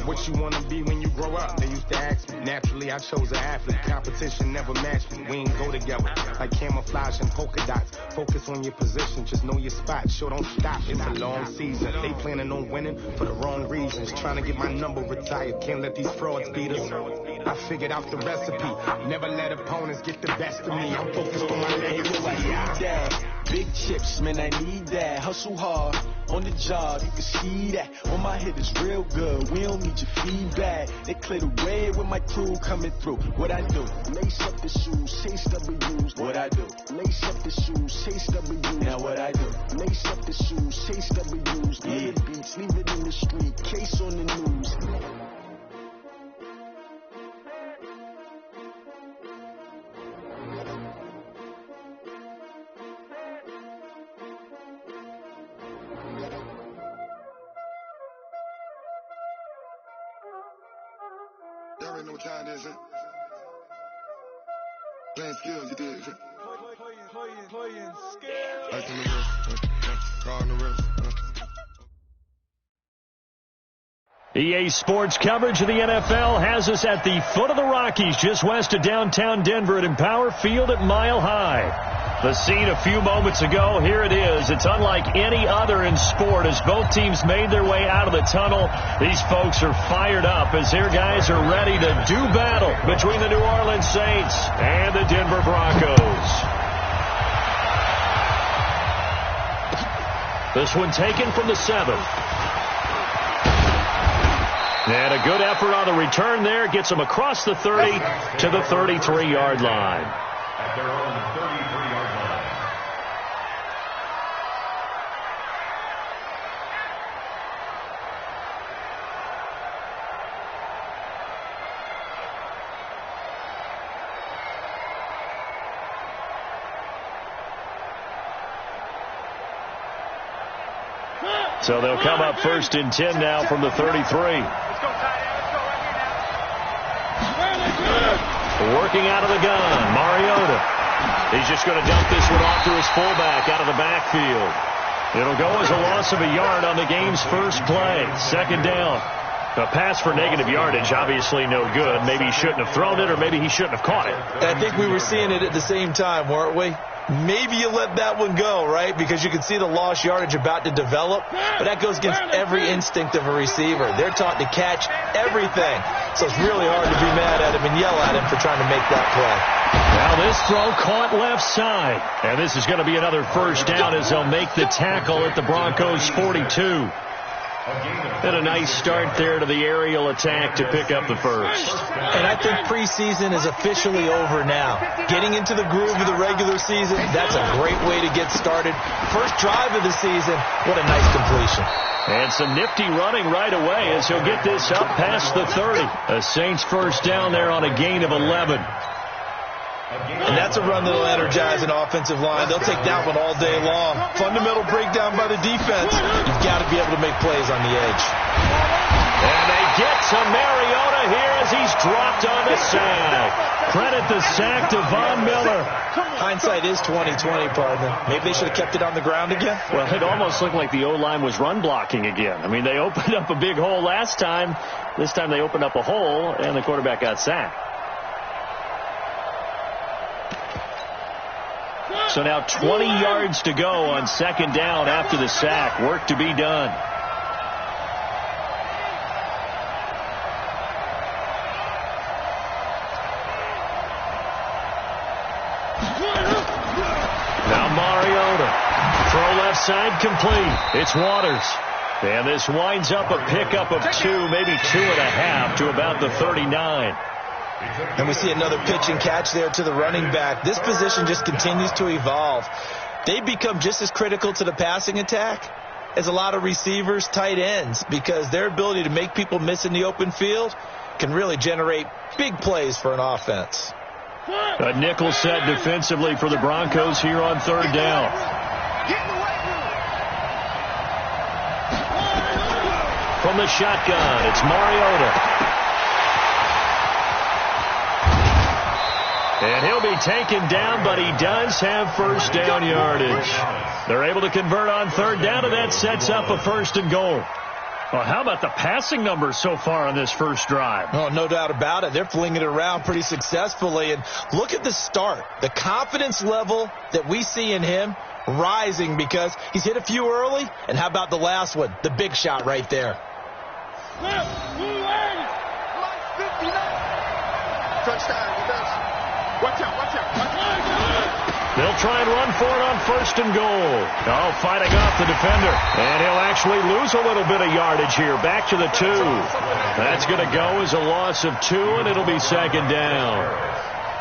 What you wanna be when you grow up? They used to ask me. Naturally, I chose an athlete. Competition never matched me. We ain't go together like camouflage and polka dots. Focus on your position, just know your spot. Sure, don't stop. It's a long season. They planning on winning for the wrong reasons. Trying to get my number retired. Can't let these frauds beat us. I figured out the recipe. Never let opponents get the best of me. I'm focused on my legacy. Big chips, man, I need that. Hustle hard on the job, you can see that. On my head is real good. We don't need your feedback. They clear the way with my crew coming through. What I do? Lace up the shoes, chase W's. What I do? Lace up the shoes, chase W's. Now what I do? Lace up the shoes, chase W's. Yeah. The beats, leave it in the street. Case on the news. Y'all already know what time it is, huh? Playing skills, you did. Playing skills. Ice on the wrist, car on the wrist. EA Sports coverage of the NFL has us at the foot of the Rockies, just west of downtown Denver at Empower Field at Mile High. The scene a few moments ago, here it is. It's unlike any other in sport as both teams made their way out of the tunnel. These folks are fired up as their guys are ready to do battle between the New Orleans Saints and the Denver Broncos. This one taken from the 7th. And a good effort on the return there. Gets them across the 30 to the 33-yard line. At their own 33-yard line. So they'll come up 1st and 10 now from the 33. Working out of the gun, Mariota. He's just going to dump this one off to his fullback out of the backfield. It'll go as a loss of a yard on the game's first play. 2nd down. A pass for negative yardage, obviously no good. Maybe he shouldn't have thrown it, or maybe he shouldn't have caught it. I think we were seeing it at the same time, weren't we? Maybe you let that one go, right? Because you can see the lost yardage about to develop. But that goes against every instinct of a receiver. They're taught to catch everything. So it's really hard to be mad at him and yell at him for trying to make that play. Now this throw caught left side. And this is going to be another 1st down as they'll make the tackle at the Broncos' 42. And a nice start there to the aerial attack to pick up the 1st. And I think preseason is officially over now. Getting into the groove of the regular season, that's a great way to get started. First drive of the season, what a nice completion. And some nifty running right away as he'll get this up past the 30. A Saints 1st down there on a gain of 11. And that's a run that'll energize an offensive line. They'll take that one all day long. Fundamental breakdown by the defense. You've got to be able to make plays on the edge. And they get to Mariota here as he's dropped on the sack. Credit the sack to Von Miller. Hindsight is 20/20, partner. Maybe they should have kept it on the ground again. Well, it almost looked like the O-line was run blocking again. I mean, they opened up a big hole last time. This time they opened up a hole, and the quarterback got sacked. So now 20 yards to go on 2nd down after the sack. Work to be done. Now Mariota. Throw left side complete. It's Waters. And this winds up a pickup of 2, maybe 2.5 to about the 39. And we see another pitch and catch there to the running back. This position just continues to evolve. They become just as critical to the passing attack as a lot of receivers, tight ends, because their ability to make people miss in the open field can really generate big plays for an offense. A nickel set defensively for the Broncos here on 3rd down. From the shotgun, it's Mariota. And he'll be taken down, but he does have 1st down yardage. They're able to convert on 3rd down, and that sets up a 1st and goal. Well, how about the passing numbers so far on this first drive? Oh, no doubt about it. They're flinging it around pretty successfully. And look at the start. The confidence level that we see in him rising because he's hit a few early. And how about the last one? The big shot right there. Watch out. They'll try and run for it on 1st and goal. Oh, fighting off the defender. And he'll actually lose a little bit of yardage here. Back to the 2. That's going to go as a loss of 2, and it'll be 2nd down.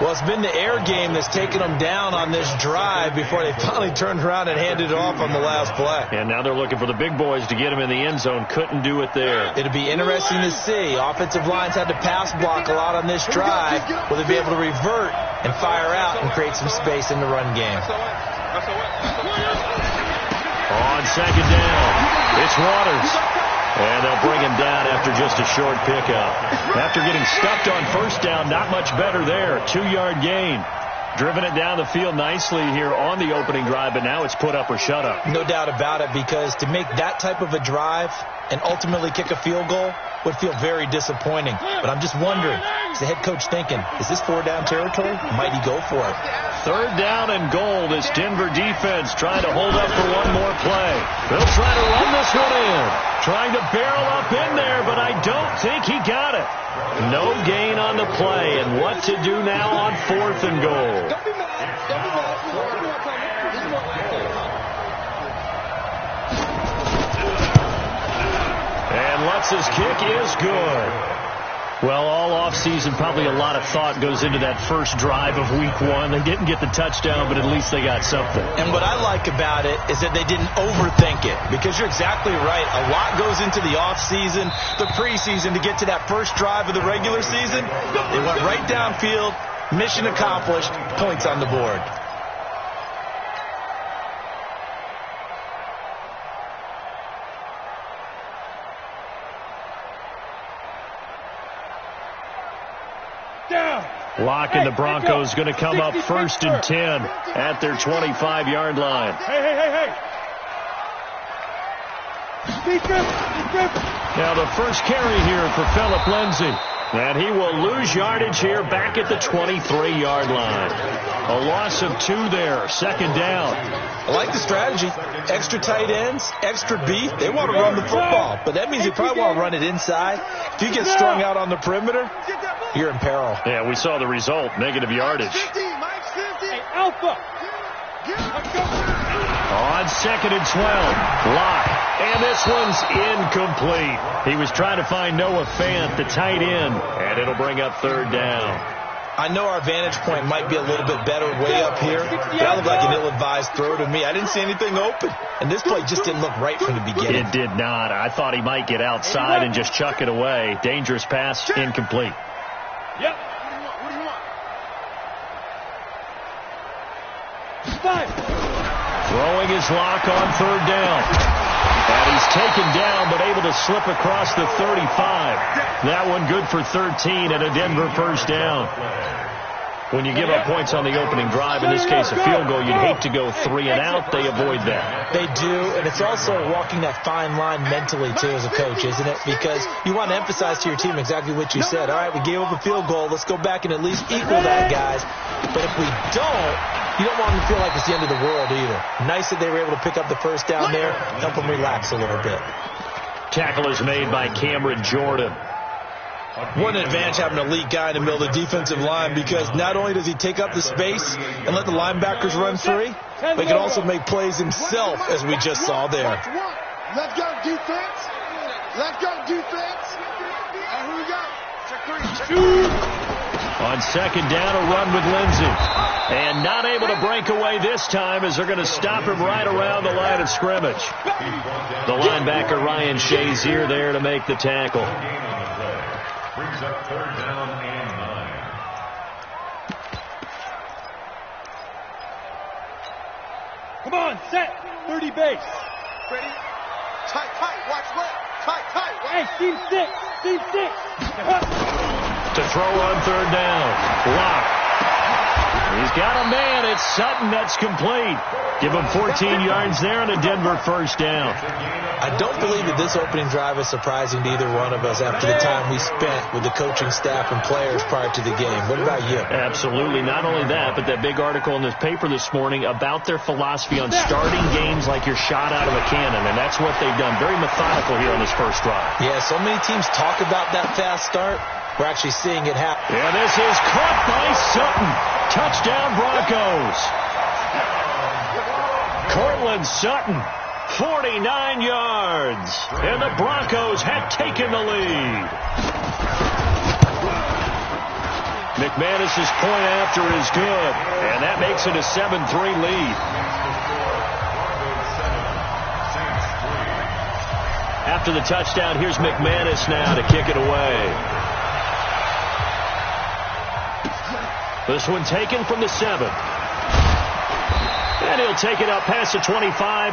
Well, it's been the air game that's taken them down on this drive before they finally turned around and handed it off on the last play. And now they're looking for the big boys to get him in the end zone. Couldn't do it there. It'll be interesting to see. Offensive lines had to pass block a lot on this drive. Will they be able to revert and fire out and create some space in the run game? On 2nd down, it's Waters. And they'll bring him down after just a short pickup. After getting stuffed on 1st down, not much better there. 2-yard gain. Driven it down the field nicely here on the opening drive, but now it's put up or shut up. No doubt about it, because to make that type of a drive and ultimately kick a field goal would feel very disappointing. But I'm just wondering, is the head coach thinking, is this 4-down territory? Might he go for it? 3rd down and goal. This Denver defense trying to hold up for one more play. They'll try to run this one in. Trying to barrel up in there, but I don't think he got it. No gain on the play, and what to do now on 4th and goal. And Lutz's kick is good. Well, all offseason, probably a lot of thought goes into that first drive of week 1. They didn't get the touchdown, but at least they got something. And what I like about it is that they didn't overthink it, because you're exactly right. A lot goes into the offseason, the preseason, to get to that first drive of the regular season. They went right downfield, mission accomplished, points on the board. Locking the Broncos going to come up 1st and 10 at their 25-yard line. Hey. Now the first carry here for Phillip Lindsay. And he will lose yardage here back at the 23-yard line. A loss of 2 there, 2nd down. I like the strategy. Extra tight ends, extra beef. They want to run the football, but that means they probably want to run it inside. If you get strung out on the perimeter, you're in peril. Yeah, we saw the result, negative yardage. Alpha. On 2nd and 12, Locke. And this one's incomplete. He was trying to find Noah Fant, the tight end, and it'll bring up 3rd down. I know our vantage point might be a little bit better way up here. That looked like an ill-advised throw to me. I didn't see anything open. And this play just didn't look right from the beginning. It did not. I thought he might get outside and just chuck it away. Dangerous pass, incomplete. Yep. What do you want? 5. Throwing his Lock on 3rd down. And he's taken down, but able to slip across the 35. That one good for 13 and a Denver 1st down. When you give up points on the opening drive, in this case a field goal, you'd hate to go 3 and out. They avoid that. They do, and it's also walking that fine line mentally, too, as a coach, isn't it? Because you want to emphasize to your team exactly what you said. All right, we gave up a field goal. Let's go back and at least equal that, guys. But if we don't, you don't want them to feel like it's the end of the world either. Nice that they were able to pick up the 1st down there, help them relax a little bit. Tackle is made by Cameron Jordan. What an advantage having an elite guy in the middle of the defensive line, because not only does he take up the space and let the linebackers run free, but he can also make plays himself, as we just saw there. Let's go, defense. Let's go, defense. And who we got? Check 3. On 2nd down, a run with Lindsay. And not able to break away this time, as they're going to stop him right around the line of scrimmage. The linebacker, Ryan Shazier, there to make the tackle. Brings up 3rd down and 9. Come on, set. 30 base. Ready? Tight. Watch left. Tight. Hey, team 6. Team 6. To throw on 3rd down. Lock. He's got a man. It's Sutton. That's complete. Give him 14 yards there and a Denver first down. I don't believe that this opening drive is surprising to either one of us after the time we spent with the coaching staff and players prior to the game. What about you? Absolutely. Not only that, but that big article in the paper this morning about their philosophy on starting games like you're shot out of a cannon, and that's what they've done. Very methodical here on this first drive. Yeah, so many teams talk about that fast start. We're actually seeing it happen. And this is caught by Sutton. Touchdown, Broncos. Cortland Sutton, 49 yards. And the Broncos had taken the lead. McManus's point after is good, and that makes it a 7-3 lead. After the touchdown, here's McManus now to kick it away. This one taken from the 7. And he'll take it up past the 25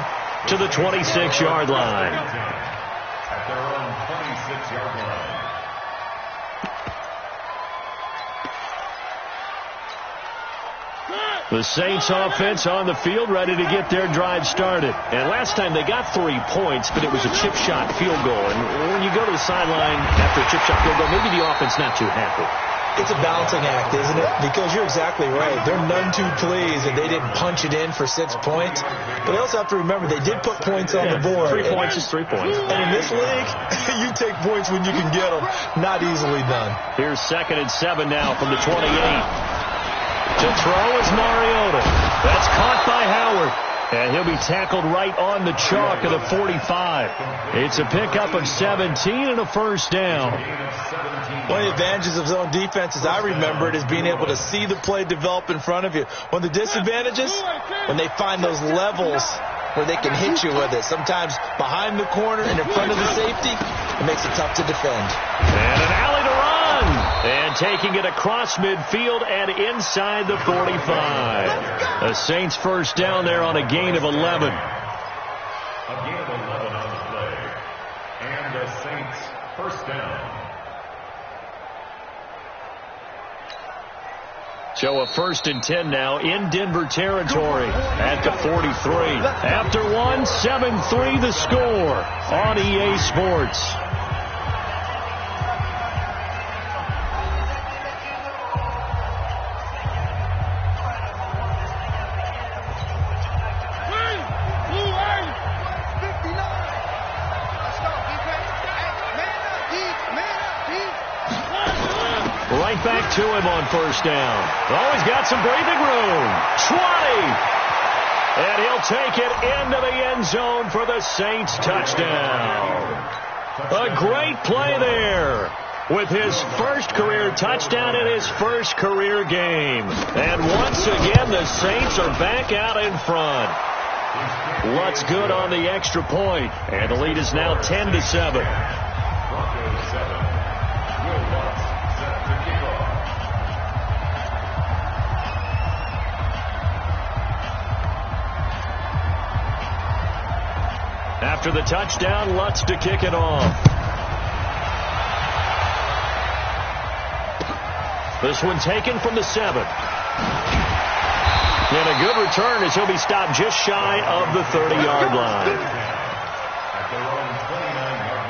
to the 26-yard line. At their own 26-yard line. The Saints offense on the field, ready to get their drive started. And last time they got 3 points, but it was a chip shot field goal. And when you go to the sideline after a chip shot field goal, maybe the offense not too happy. It's a balancing act, isn't it? Because you're exactly right. They're none too pleased that they didn't punch it in for 6 points. But they also have to remember they did put points on the board. 3 points is 3 points. And in this league, you take points when you can get them. Not easily done. Here's 2nd and 7 now from the 28. To throw is Mariota. That's caught by Howard. And he'll be tackled right on the chalk of the 45. It's a pickup of 17 and a first down. One of the advantages of zone defense, as I remember it, is being able to see the play develop in front of you. One of the disadvantages, when they find those levels where they can hit you with it. Sometimes behind the corner and in front of the safety, it makes it tough to defend. And an alley to run. And taking it across midfield and inside the 45. The Saints first down there on a gain of 11. A gain of 11 on the play. And the Saints first down. So a 1st and 10 now in Denver territory at the 43. After 1, 7-3 the score on EA Sports. Right back to him on first down. Oh, he's got some breathing room. 20. And he'll take it into the end zone for the Saints touchdown. A great play there with his first career touchdown in his first career game. And once again, the Saints are back out in front. Lutz good on the extra point. And the lead is now 10-7. Broncos 7. Will Lutz set to kick off. After the touchdown, Lutz to kick it off. This one taken from the 7. And a good return as he'll be stopped just shy of the 30-yard line. At their own 29-yard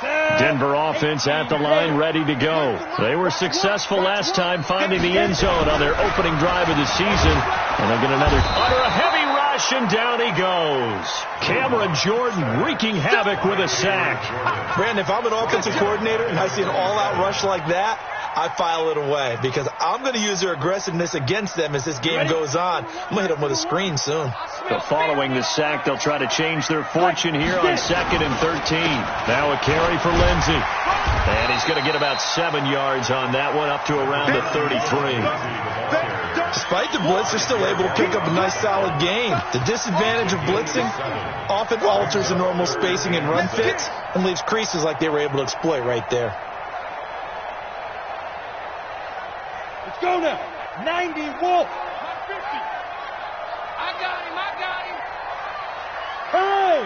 line. Denver offense at the line, ready to go. They were successful last time finding the end zone on their opening drive of the season. And they'll get another under a heavy rush, and down he goes. Cameron Jordan wreaking havoc with a sack. Brandon, if I'm an offensive coordinator and I see an all-out rush like that, I file it away because I'm going to use their aggressiveness against them as this game goes on. I'm going to hit them with a screen soon. So following the sack, they'll try to change their fortune here on 2nd and 13. Now a carry for Lindsey. And he's going to get about 7 yards on that one, up to around the 33. Despite the blitz, they're still able to pick up a nice solid gain. The disadvantage of blitzing often alters the normal spacing and run fits and leaves creases like they were able to exploit right there. Let's go now. 90 Wolf. I got him. Hooray!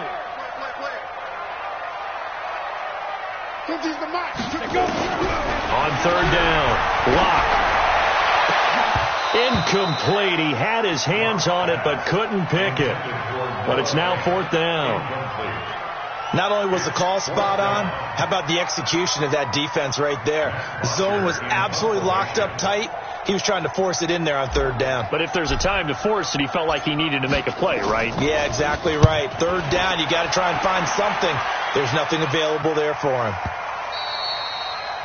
50's the max. On third down, Locke. Incomplete. He had his hands on it but couldn't pick it. But it's now fourth down. Not only was the call spot on, how about the execution of that defense right there? The zone was absolutely locked up tight. He was trying to force it in there on third down. But if there's a time to force it, he felt like he needed to make a play, right? Yeah, exactly right. Third down, you got to try and find something. There's nothing available there for him.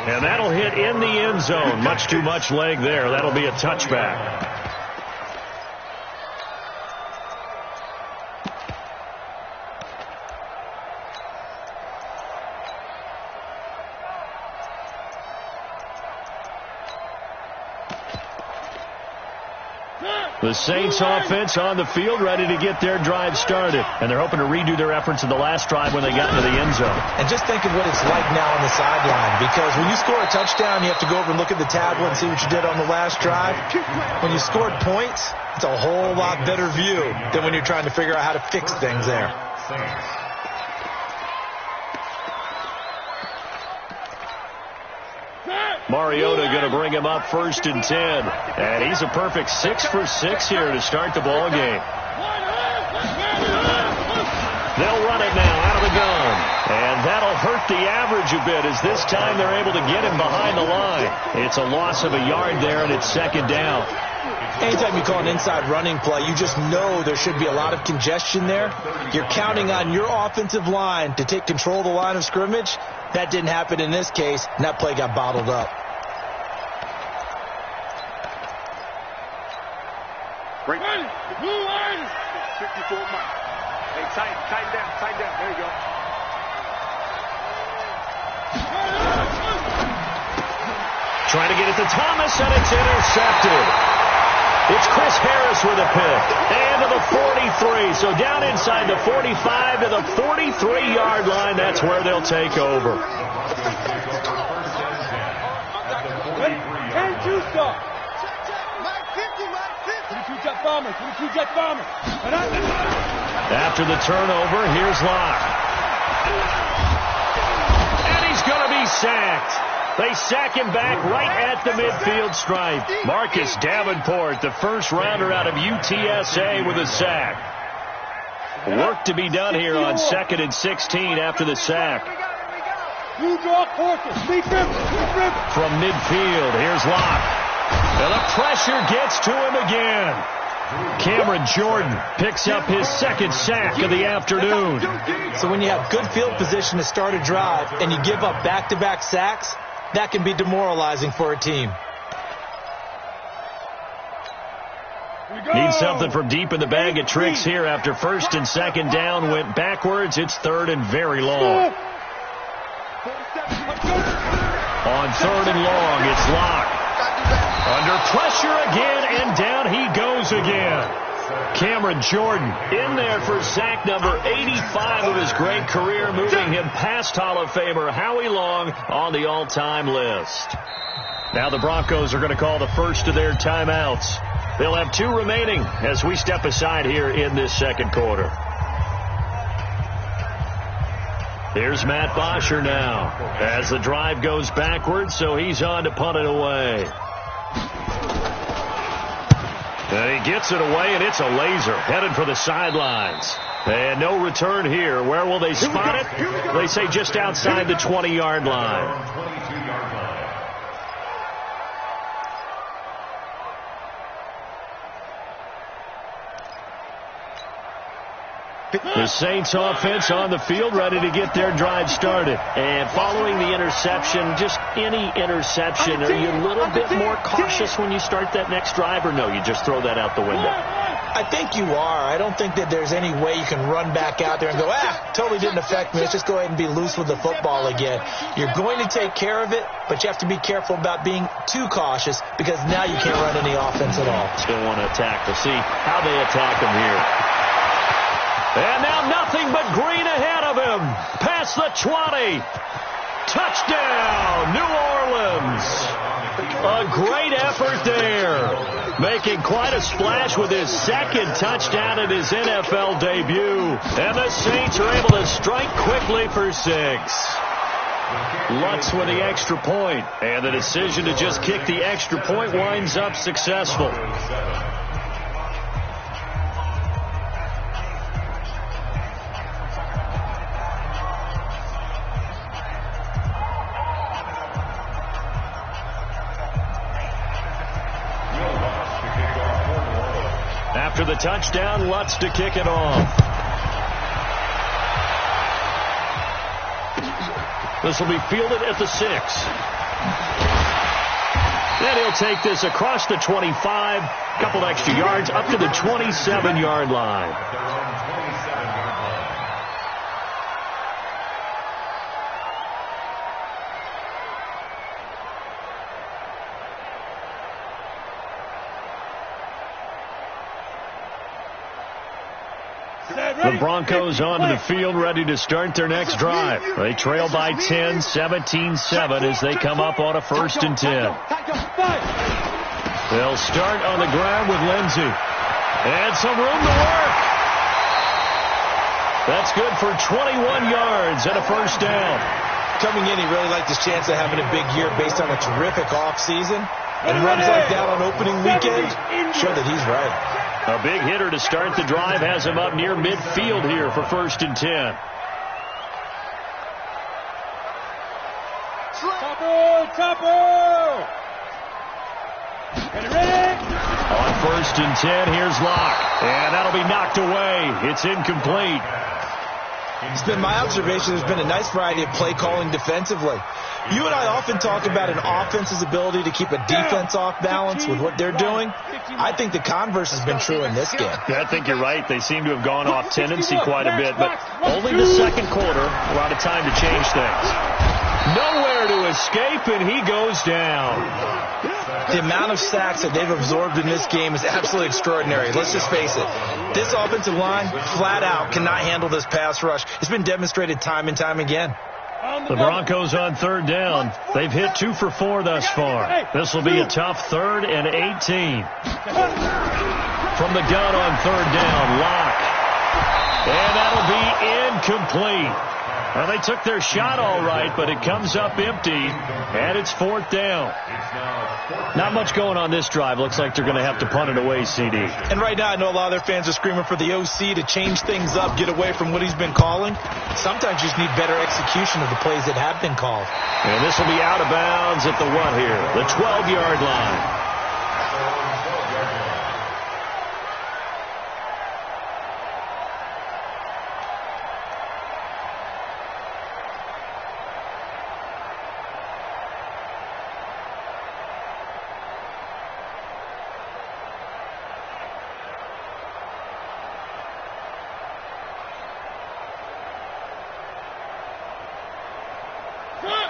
And that'll hit in the end zone. Much too much leg there. That'll be a touchback. The Saints offense on the field, ready to get their drive started. And they're hoping to redo their efforts in the last drive when they got into the end zone. And just think of what it's like now on the sideline. Because when you score a touchdown, you have to go over and look at the tablet and see what you did on the last drive. When you scored points, it's a whole lot better view than when you're trying to figure out how to fix things there. Mariota going to bring him up 1st and 10. And he's a perfect 6 for 6 here to start the ball game. They'll run it now out of the gun. And that'll hurt the average a bit as this time they're able to get him behind the line. It's a loss of a yard there, and it's 2nd down. Anytime you call an inside running play, you just know there should be a lot of congestion there. You're counting on your offensive line to take control of the line of scrimmage. That didn't happen in this case, and that play got bottled up. Break. Blue line. 54 miles. Hey, tighten down. There you go. Trying to get it to Thomas, and it's intercepted. It's Chris Harris with a pick. And to the 43. So down inside the 45 to the 43-yard line. That's where they'll take over. And two stop. After the turnover, here's Locke. And he's going to be sacked. They sack him back right at the midfield stripe. Marcus Davenport, the first rounder out of UTSA, with a sack. Work to be done here on 2nd and 16 after the sack. From midfield, here's Locke. And the pressure gets to him again. Cameron Jordan picks up his 2nd sack of the afternoon. So when you have good field position to start a drive and you give up back-to-back sacks, that can be demoralizing for a team. Need something from deep in the bag of tricks here after 1st and 2nd down went backwards. It's 3rd and very long. On 3rd and long, it's Locke. Under pressure again, and down he goes again. Cameron Jordan in there for sack number 85 of his great career, moving him past Hall of Famer Howie Long on the all-time list. Now the Broncos are going to call the first of their timeouts. They'll have 2 remaining as we step aside here in this 2nd quarter. Here's Matt Bosher now as the drive goes backwards, so he's on to punt it away. And he gets it away, and it's a laser headed for the sidelines. And no return here. Where will they spot it? They say just outside the 20-yard line. The Saints offense on the field, ready to get their drive started. And following the interception, just any interception, are you a little bit more cautious when you start that next drive, or no, you just throw that out the window? I think you are. I don't think that there's any way you can run back out there and go, totally didn't affect me. Let's just go ahead and be loose with the football again. You're going to take care of it, but you have to be careful about being too cautious because now you can't run any offense at all. Still want to attack. We'll see how they attack them here. And now nothing but green ahead of him. Past the 20. Touchdown, New Orleans. A great effort there. Making quite a splash with his 2nd touchdown in his NFL debut. And the Saints are able to strike quickly for 6. Lutz with the extra point, and the decision to just kick the extra point winds up successful. After the touchdown, Lutz to kick it off. This will be fielded at the 6. Then he'll take this across the 25, couple extra yards up to the 27-yard line. The Broncos onto the field, ready to start their next drive. They trail by 10, 17-7 as they come up on a 1st and 10. They'll start on the ground with Lindsey. And some room to work. That's good for 21 yards and a 1st down. Coming in, he really liked his chance of having a big year based on a terrific offseason. And runs like that on opening weekend show that he's right. A big hitter to start the drive has him up near midfield here for 1st and 10. Topper! Get it ready! On 1st and 10, here's Locke. And that'll be knocked away. It's incomplete. It's been my observation there's been a nice variety of play calling defensively. You and I often talk about an offense's ability to keep a defense off balance with what they're doing. I think the converse has been true in this game. Yeah, I think you're right. They seem to have gone off tendency quite a bit, but only the second quarter, a lot of time to change things. Nowhere to escape, and he goes down. The amount of sacks that they've absorbed in this game is absolutely extraordinary. Let's just face it. This offensive line, flat out, cannot handle this pass rush. It's been demonstrated time and time again. The Broncos on 3rd down. They've hit 2 for 4 thus far. This will be a tough 3rd and 18. From the gun on 3rd down, Locke. And that'll be incomplete. Well, they took their shot all right, but it comes up empty, and it's 4th down. Not much going on this drive. Looks like they're going to have to punt it away, CD. And right now, I know a lot of their fans are screaming for the OC to change things up, get away from what he's been calling. Sometimes you just need better execution of the plays that have been called. And this will be out of bounds at the 1 here, the 12-yard line.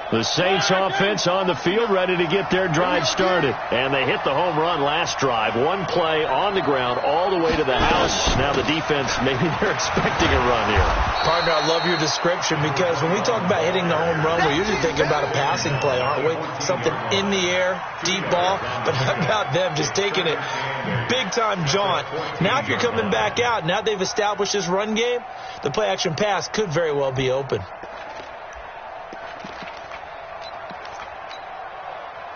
The Saints offense on the field, ready to get their drive started. And they hit the home run last drive. One play on the ground all the way to the house. Now the defense, maybe they're expecting a run here. Partner, I love your description because when we talk about hitting the home run, we're usually thinking about a passing play, aren't we? Something in the air, deep ball. But how about them just taking it big-time jaunt? Now if you're coming back out, now they've established this run game, the play-action pass could very well be open.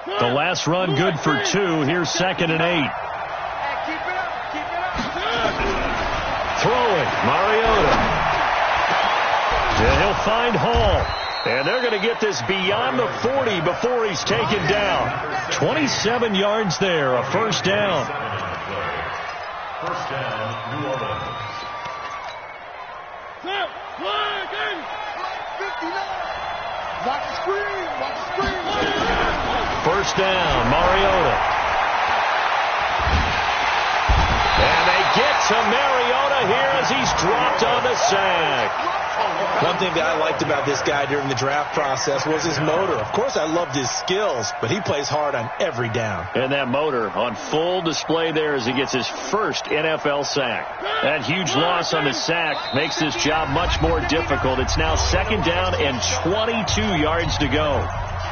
The last run good for 2. Here's 2nd and 8. Throwing, Mariota. And he'll find Hall. And they're going to get this beyond the 40 before he's taken down. 27 yards there, a 1st down. 1st down, New Orleans. Watch the screen! Watch the screen! 1st down, Mariota. And they get to Mariota here as he's dropped on the sack. One thing that I liked about this guy during the draft process was his motor. Of course, I loved his skills, but he plays hard on every down. And that motor on full display there as he gets his first NFL sack. That huge loss on the sack makes this job much more difficult. It's now 2nd down and 22 yards to go.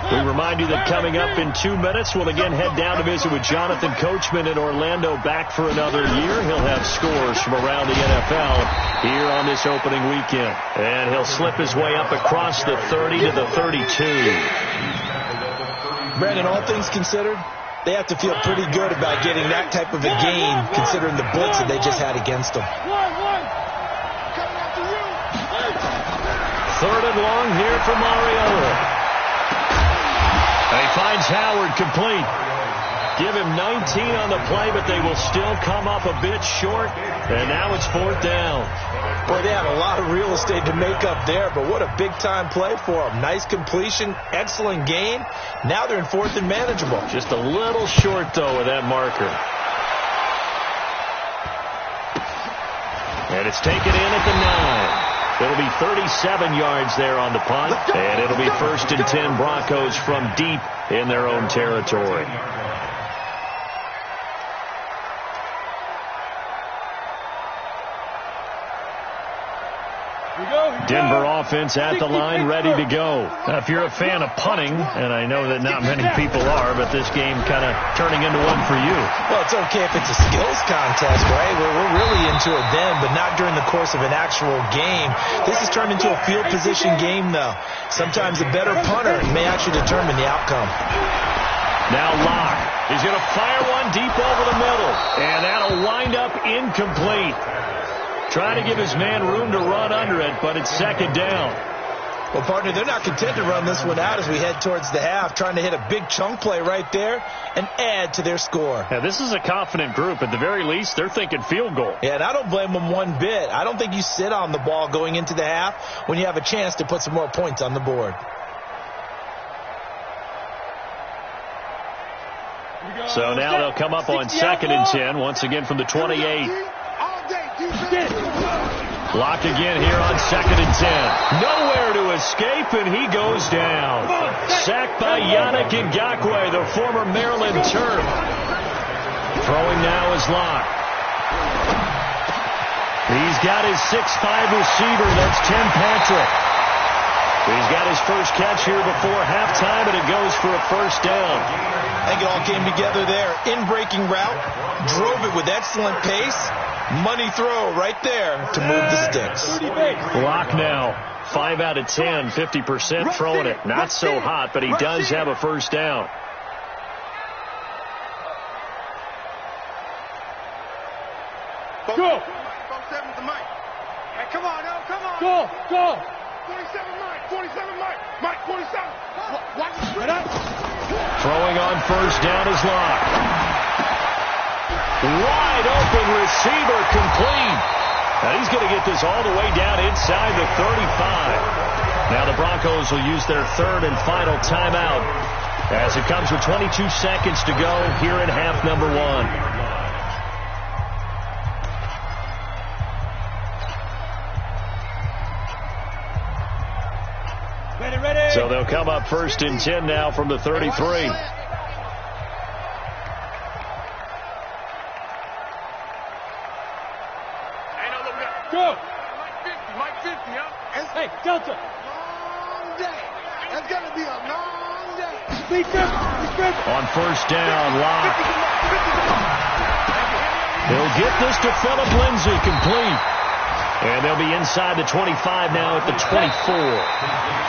We remind you that coming up in 2 minutes, we'll again head down to visit with Jonathan Coachman in Orlando, back for another year. He'll have scores from around the NFL here on this opening weekend. And he'll slip his way up across the 30 to the 32. Brandon, all things considered, they have to feel pretty good about getting that type of a game, considering the blitz that they just had against them. 3rd and long here for Mariota. He finds Howard complete. Give him 19 on the play, but they will still come up a bit short. And now it's 4th down. Boy, they had a lot of real estate to make up there, but what a big-time play for them. Nice completion, excellent game. Now they're in 4th and manageable. Just a little short, though, with that marker. And it's taken in at the 9. It'll be 37 yards there on the punt, and it'll be 1st and 10 Broncos from deep in their own territory. Denver offense at the line, ready to go. Now, if you're a fan of punting, and I know that not many people are, but this game kind of turning into one for you. Well, it's okay if it's a skills contest, right? We're really into it then, but not during the course of an actual game. This has turned into a field position game, though. Sometimes a better punter may actually determine the outcome. Now Locke is going to fire one deep over the middle, and that'll wind up incomplete. Trying to give his man room to run under it, but it's 2nd down. Well, partner, they're not content to run this one out as we head towards the half, trying to hit a big chunk play right there and add to their score. Now, this is a confident group. At the very least, they're thinking field goal. Yeah, and I don't blame them one bit. I don't think you sit on the ball going into the half when you have a chance to put some more points on the board. So now they'll come up on 2nd and 10, once again from the 28. Lock again here on 2nd and 10. Nowhere to escape, and he goes down. Sacked by Yannick Ngakoue, the former Maryland Terp. Throwing now is Locke. He's got his 6'5 receiver. That's Tim Patrick. He's got his first catch here before halftime, and it goes for a 1st down. I think it all came together there. In-breaking route, drove it with excellent pace. Money throw right there to move the sticks. Locke now, 5 out of 10, 50% throwing it. Not so hot, but he does have a 1st down. Go! Come on, now, come on. Go! 47 Mike, 47 Mike, 47. Watch the screen. Throwing on 1st down is Locke. Wide open receiver, complete. Now he's going to get this all the way down inside the 35. Now the Broncos will use their 3rd and final timeout as it comes with 22 seconds to go here in half number 1. So they'll come up 1st and 10 now from the 33. Go! Mike 50, huh? Hey, Delta. Long day. That's going to be a long day. On 1st down, Locke. He'll get this to Phillip Lindsay, complete. And they'll be inside the 25 now at the 24.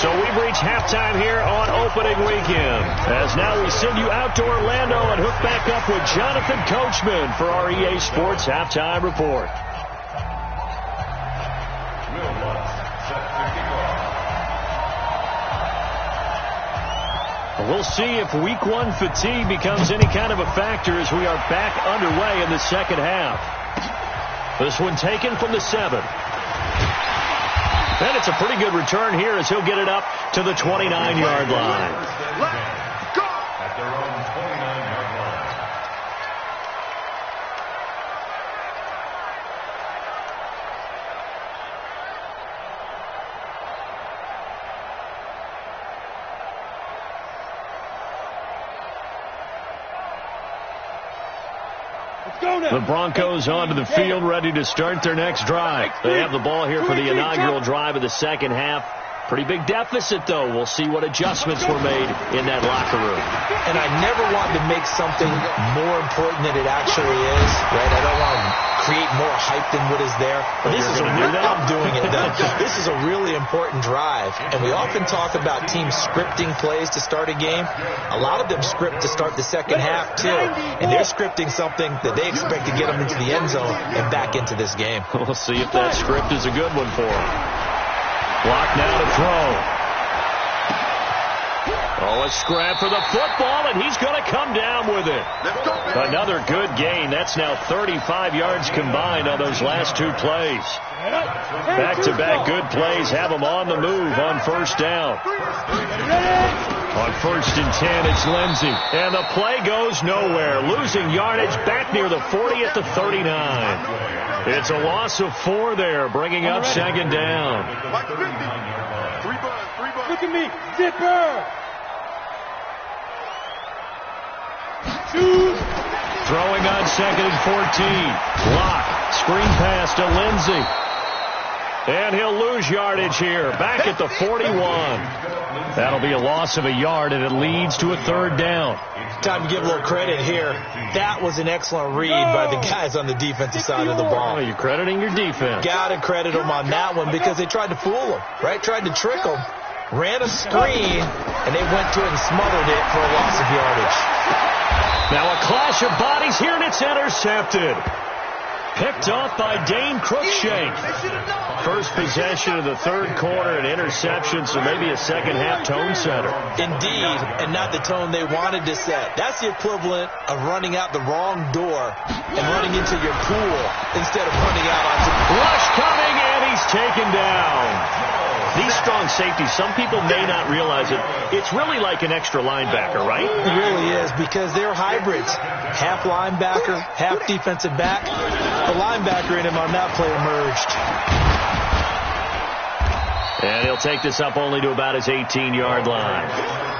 So we've reached halftime here on opening weekend. As now we send you out to Orlando and hook back up with Jonathan Coachman for our EA Sports Halftime Report. We'll see if week 1 fatigue becomes any kind of a factor as we are back underway in the 2nd half. This one taken from the 7. And it's a pretty good return here as he'll get it up to the 29-yard line. At their own 29-yard line. The Broncos onto the field, ready to start their next drive. They have the ball here for the inaugural drive of the 2nd half. Pretty big deficit, though. We'll see what adjustments were made in that locker room. And I never want to make something more important than it actually is, right? I don't want to create more hype than what is there. But this is I'm doing it, though. This is a really important drive. And we often talk about teams scripting plays to start a game. A lot of them script to start the second half, too. And they're scripting something that they expect to get them into the end zone and back into this game. We'll see if that script is a good one for them. Block now to throw. Oh, a scrap for the football, and he's going to come down with it. Another good gain. That's now 35 yards combined on those last two plays. Back-to-back good plays have them on the move on first down. On 1st and 10, it's Lindsey. And the play goes nowhere. Losing yardage back near the 40 at the 39. It's a loss of 4 there, bringing up second down. Look at me, zipper. Throwing on 2nd and 14. Lock, screen pass to Lindsey. And he'll lose yardage here, back at the 41. That'll be a loss of a yard, and it leads to a 3rd down. Time to give a little credit here. That was an excellent read by the guys on the defensive side of the ball. Oh, you're crediting your defense. Got to credit them on that one because they tried to fool them, right? Tried to trick them. Ran a screen, and they went to it and smothered it for a loss of yardage. Now a clash of bodies here, and it's intercepted. Picked off by Dane Cruikshank. First possession of the 3rd quarter, an interception, so maybe a second-half tone setter. Indeed, and not the tone they wanted to set. That's the equivalent of running out the wrong door and running into your pool instead of running out onto the rush coming, and he's taken down. These strong safeties, some people may not realize it. It's really like an extra linebacker, right? It really is, because they're hybrids. Half linebacker, half defensive back. The linebacker in him on that play emerged. And he'll take this up only to about his 18-yard line.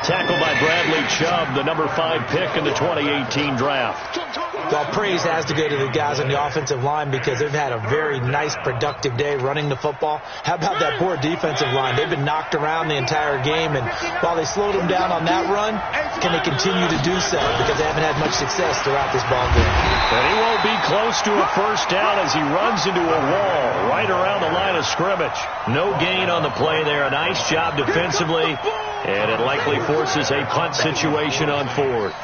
Tackled by Bradley Chubb, the number 5 pick in the 2018 draft. Well, praise has to go to the guys on the offensive line because they've had a very nice, productive day running the football. How about that poor defensive line? They've been knocked around the entire game, and while they slowed them down on that run, can they continue to do so? Because they haven't had much success throughout this ball game. And he won't be close to a first down as he runs into a wall right around the line of scrimmage. No gain on the play there. A nice job defensively, and it likely forces a punt situation on 4th.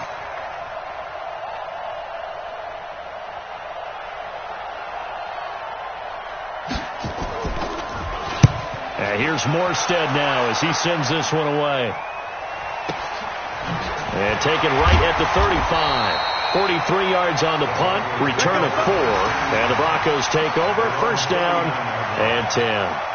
Here's Morstead now as he sends this one away. And taken right at the 35. 43 yards on the punt, return of 4. And the Broncos take over, first down and 10.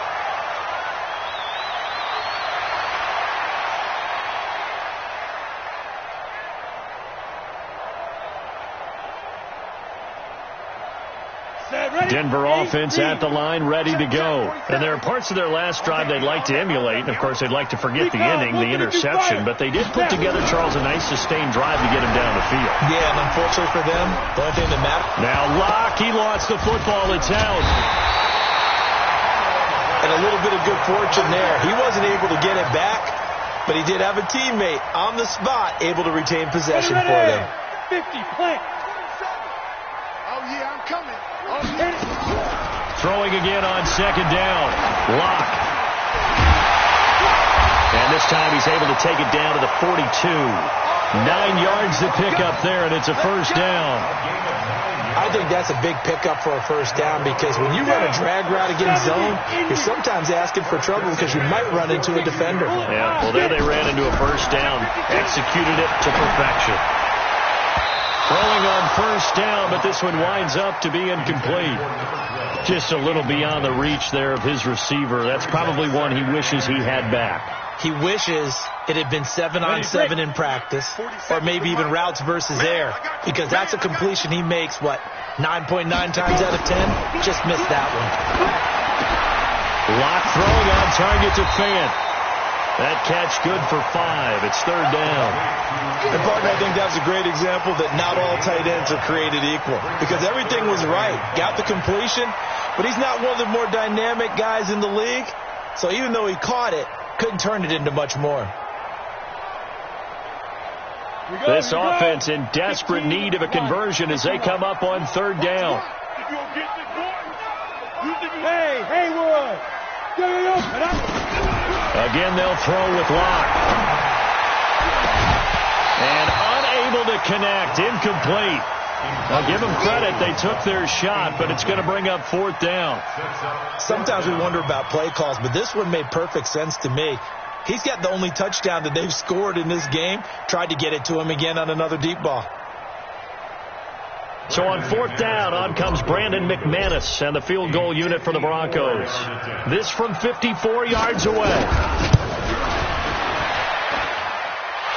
Denver offense at the line, ready to go. And there are parts of their last drive they'd like to emulate. And, of course, they'd like to forget the ending, the interception. But they did put together, Charles, a nice sustained drive to get him down the field. Yeah, and unfortunately for them, the only thing that matters. Now Locke, he lost the football. It's out. And a little bit of good fortune there. He wasn't able to get it back, but he did have a teammate on the spot able to retain possession for them. 50, play. Oh, yeah, I'm coming. Throwing again on second down. Locke. And this time he's able to take it down to the 42. 9 yards to pick up there, and it's a first down. I think that's a big pickup for a first down because when you run a drag route against zone, you're sometimes asking for trouble because you might run into a defender. Yeah, well, there they ran into a first down. Executed it to perfection. Throwing on first down, but this one winds up to be incomplete. Just a little beyond the reach there of his receiver. That's probably one he wishes he had back. He wishes it had been 7-on-7 in practice, or maybe even routes versus air, because that's a completion he makes, 9.9 times out of 10? Just missed that one. Locke throwing on target to Fant. That catch good for 5. It's third down. And, partner, I think that's a great example that not all tight ends are created equal because everything was right. Got the completion, but he's not one of the more dynamic guys in the league. So even though he caught it, couldn't turn it into much more. This offense in desperate need of a conversion as they come up on third down. Hey, Haywood! Again, they'll throw with Locke. And unable to connect, incomplete. I'll give them credit. They took their shot, but it's going to bring up fourth down. Sometimes we wonder about play calls, but this one made perfect sense to me. He's got the only touchdown that they've scored in this game. Tried to get it to him again on another deep ball. So on fourth down, on comes Brandon McManus and the field goal unit for the Broncos. This from 54 yards away.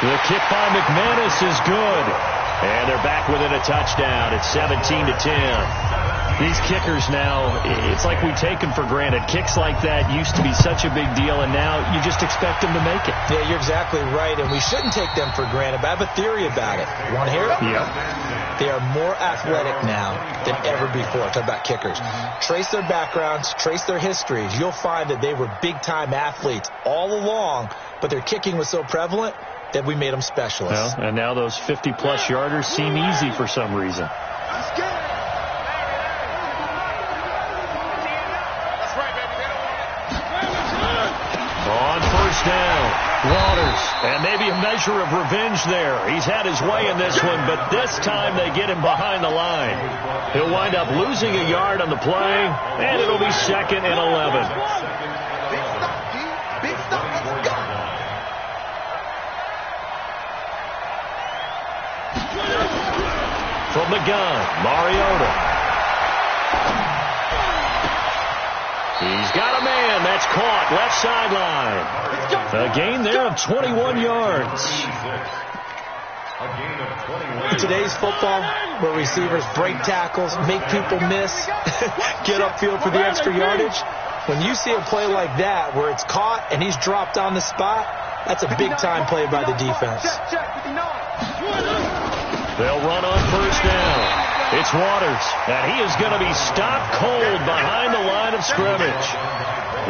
The kick by McManus is good. And they're back within a touchdown. It's 17-10. These kickers now, it's like we take them for granted. Kicks like that used to be such a big deal, and now you just expect them to make it. Yeah, you're exactly right, and we shouldn't take them for granted, but I have a theory about it. You want to hear it? Yeah. They are more athletic now than ever before. Talk about kickers. Trace their backgrounds, trace their histories. You'll find that they were big-time athletes all along, but their kicking was so prevalent that we made them specialists. Well, and now those 50-plus yarders seem easy for some reason. On first down, Waters. And maybe a measure of revenge there. He's had his way in this one, but this time they get him behind the line. He'll wind up losing a yard on the play, and it'll be 2nd and 11. Big stop, let's go. From the gun, Mariota. He's got a man. That's caught. Left sideline. A gain there of 21 yards. In today's football, where receivers break tackles, make people miss, get upfield for the extra yardage, when you see a play like that where it's caught and he's dropped on the spot, that's a big-time play by the defense. They'll run on first down. It's Waters, and he is going to be stopped cold behind the line of scrimmage.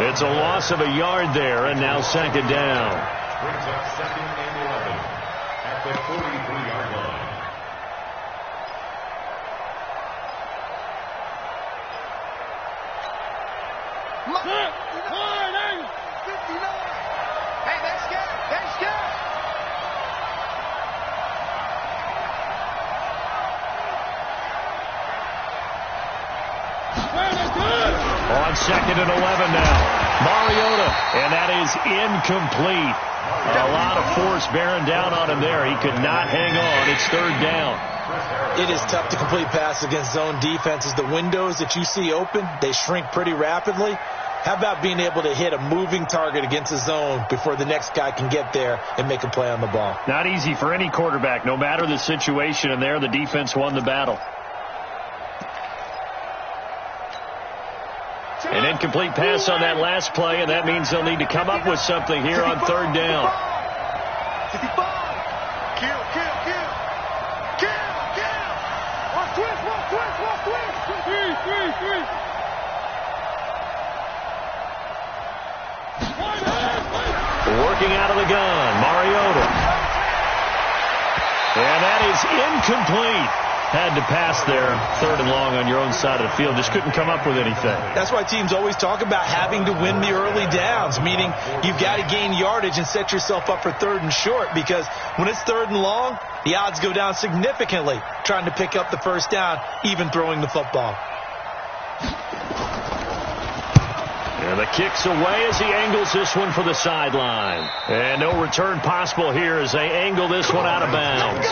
It's a loss of a yard there, and now 2nd down. Brings up 2nd and 11 at the 43-yard line. Hey, they're scared. They're scared. On 2nd and 11 now. Mariota, and that is incomplete. A lot of force bearing down on him there. He could not hang on. It's 3rd down. It is tough to complete passes against zone defenses. The windows that you see open, they shrink pretty rapidly. How about being able to hit a moving target against a zone before the next guy can get there and make a play on the ball? Not easy for any quarterback, no matter the situation, and there the defense won the battle. An incomplete pass on that last play, and that means they'll need to come up with something here on 3rd down. Kill. One twist. Three. Working out of the gun, Mariota. And that is incomplete. Had to pass there, 3rd and long on your own side of the field. Just couldn't come up with anything. That's why teams always talk about having to win the early downs, meaning you've got to gain yardage and set yourself up for 3rd and short, because when it's 3rd and long, the odds go down significantly trying to pick up the first down, even throwing the football. And the kick's away as he angles this one for the sideline. And no return possible here as they angle this one out of bounds.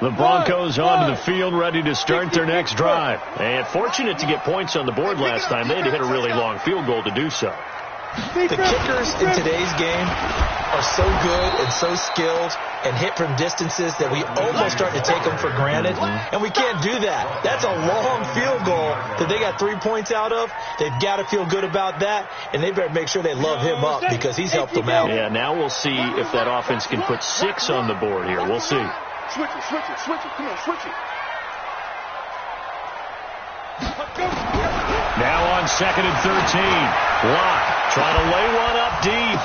The Broncos onto the field, ready to start their next drive. And fortunate to get points on the board last time. They had to hit a really long field goal to do so. The kickers in today's game are so good and so skilled and hit from distances that we almost start to take them for granted. And we can't do that. That's a long field goal that they got 3 points out of. They've got to feel good about that, and they better make sure they love him up because he's helped them out. Yeah, now we'll see if that offense can put 6 on the board here. We'll see. Switch it, switch it, switch it. Come on, switch it. Now on 2nd and 13. Locke trying to lay one up deep.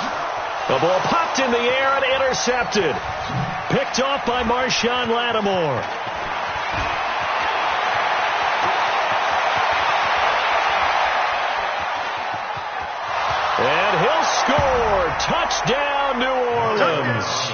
The ball popped in the air and intercepted. Picked off by Marshawn Lattimore. And he'll score. Touchdown, New Orleans.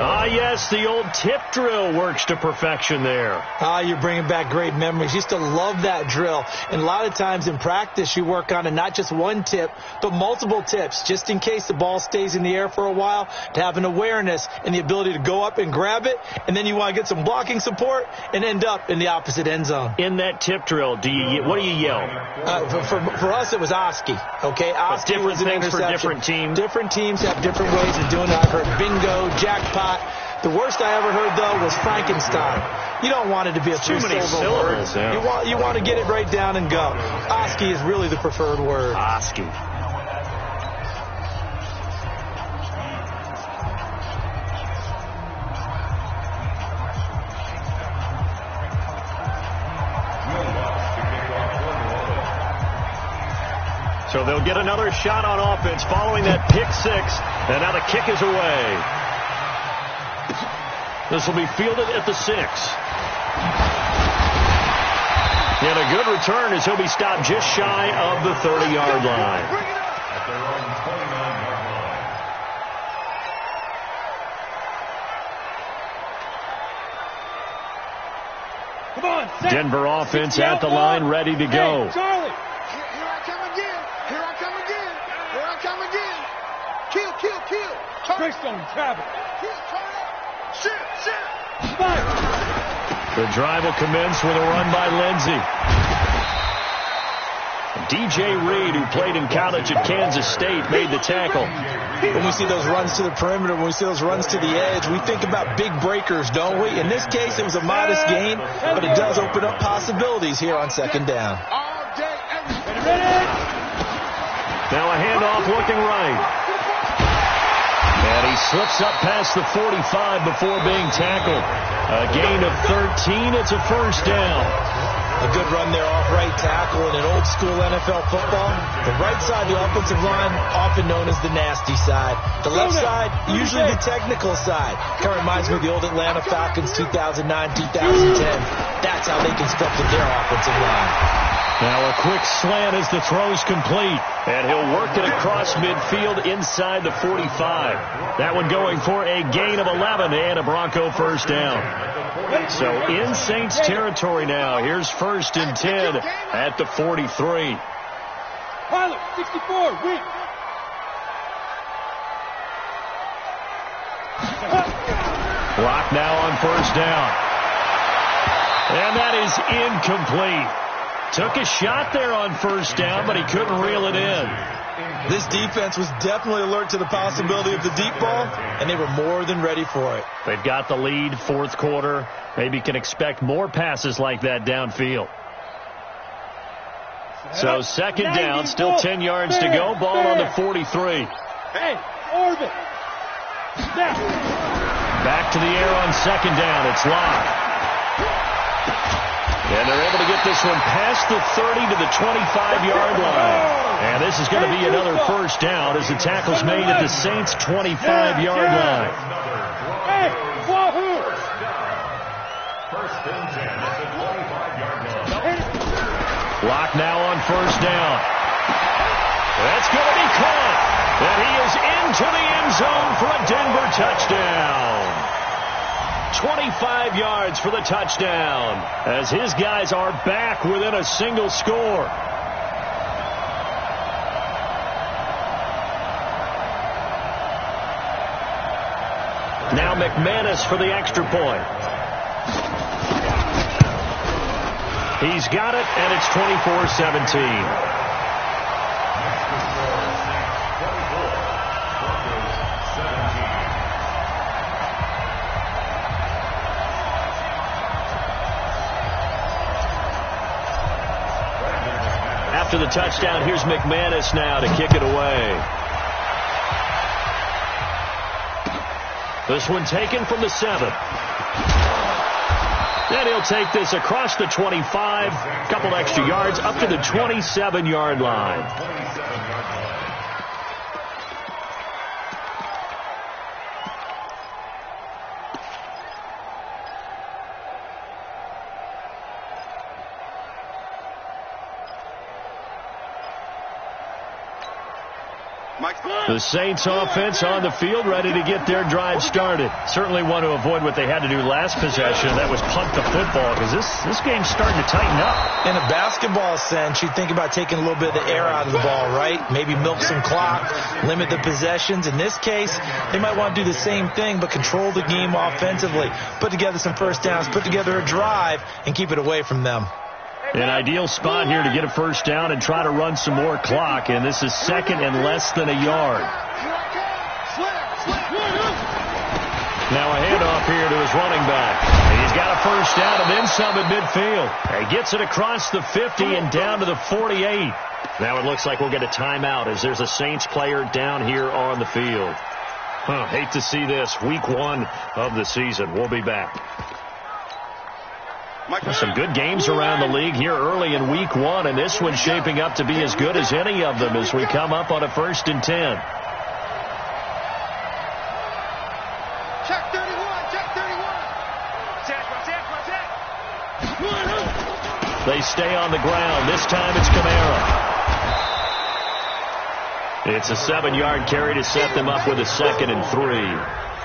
Ah, yes, the old tip drill works to perfection there. Ah, you're bringing back great memories. Used to love that drill. And a lot of times in practice, you work on it, not just one tip, but multiple tips, just in case the ball stays in the air for a while, to have an awareness and the ability to go up and grab it, and then you want to get some blocking support and end up in the opposite end zone. In that tip drill, what do you yell? For us, it was Oski. Okay, Oski was an interception. For different teams. Different teams have different ways of doing it. I've heard bingo, jackpot. The worst I ever heard, though, was Frankenstein. You don't want it to be a too many syllables. Yeah. You want to get it right down and go. Oski is really the preferred word. Oski. So they'll get another shot on offense following that pick six. And now the kick is away. This will be fielded at the 6. And a good return as he'll be stopped just shy of the 30-yard line. At their own 29-yard line. Come on, set. Denver offense at the line, ready to go. Hey, Charlie. Here I come again. Here I come again. Here I come again. Kill, kill, kill. Chase on him, Travis. Kill, Charlie. Shoot, shoot. Fire. The drive will commence with a run by Lindsey. DJ Reed, who played in college at Kansas State, made the tackle. When we see those runs to the perimeter, when we see those runs to the edge, we think about big breakers, don't we? In this case, it was a modest gain, but it does open up possibilities here on 2nd down. All day, every Ready? Now a handoff looking right. And he slips up past the 45 before being tackled. A gain of 13. It's a first down. A good run there off right tackle in an old school NFL football. The right side of the offensive line, often known as the nasty side. The left side, usually the technical side. Kind of reminds me of the old Atlanta Falcons 2009-2010. That's how they constructed their offensive line. Now a quick slant as the throw's complete. And he'll work it across midfield inside the 45. That one going for a gain of 11 and a Bronco first down. So in Saints territory now. Here's 1st and 10 at the 43. Pilot, 64, weak. Block now on 1st down. And that is incomplete. Took a shot there on 1st down, but he couldn't reel it in. This defense was definitely alert to the possibility of the deep ball, and they were more than ready for it. They've got the lead, 4th quarter. Maybe can expect more passes like that downfield. So 2nd down, still 10 yards to go. Ball on the 43. Hey, orbit. Snap. Back to the air on 2nd down. It's Locke. And they're able to get this one past the 30 to the 25-yard line. And this is going to be another first down as the tackle's made at the Saints' 25-yard line. Hey, wahoo! First and 10 at the 25-yard line. Locke now on 1st down. That's going to be caught. And he is into the end zone for a Denver touchdown. 25 yards for the touchdown as his guys are back within a single score. Now McManus for the extra point. He's got it, and it's 24-17. After the touchdown, here's McManus now to kick it away. This one taken from the 7. And he'll take this across the 25, couple extra yards up to the 27-yard line. The Saints offense on the field, ready to get their drive started. Certainly want to avoid what they had to do last possession. That was punt the football, because this game's starting to tighten up. In a basketball sense, you think about taking a little bit of the air out of the ball, right? Maybe milk some clock, limit the possessions. In this case, they might want to do the same thing, but control the game offensively. Put together some first downs, put together a drive, and keep it away from them. An ideal spot here to get a first down and try to run some more clock, and this is second and less than a yard. Now a handoff here to his running back. And he's got a first down and then some at midfield. He gets it across the 50 and down to the 48. Now it looks like we'll get a timeout as there's a Saints player down here on the field. Hate to see this. Week 1 of the season. We'll be back. Some good games around the league here early in week 1, and this one's shaping up to be as good as any of them as we come up on a 1st and 10. Check 31, check 31. They stay on the ground. This time it's Kamara. It's a 7-yard carry to set them up with a 2nd and 3.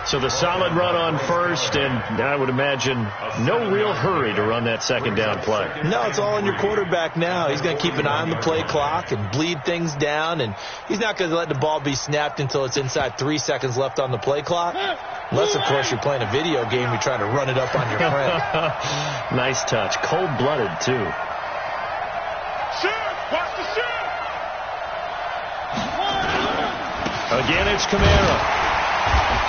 So the solid run on first, and I would imagine no real hurry to run that 2nd down play. No, it's all on your quarterback now. He's going to keep an eye on the play clock and bleed things down, and he's not going to let the ball be snapped until it's inside 3 seconds left on the play clock. Unless, of course, you're playing a video game, you try to run it up on your friend. Nice touch. Cold-blooded, too. Watch the shoot! Again, it's Kamara.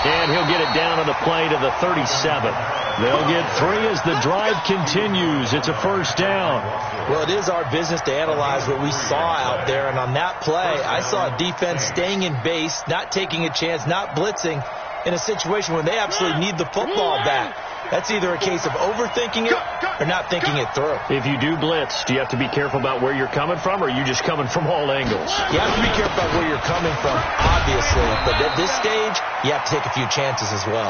And he'll get it down on the play to the 37. They'll get 3 as the drive continues. It's a first down. Well, it is our business to analyze what we saw out there. And on that play, I saw a defense staying in base, not taking a chance, not blitzing in a situation where they absolutely need the football back. That's either a case of overthinking it or not thinking it through. If you do blitz, do you have to be careful about where you're coming from, or are you just coming from all angles? You have to be careful about where you're coming from, obviously. But at this stage, you have to take a few chances as well.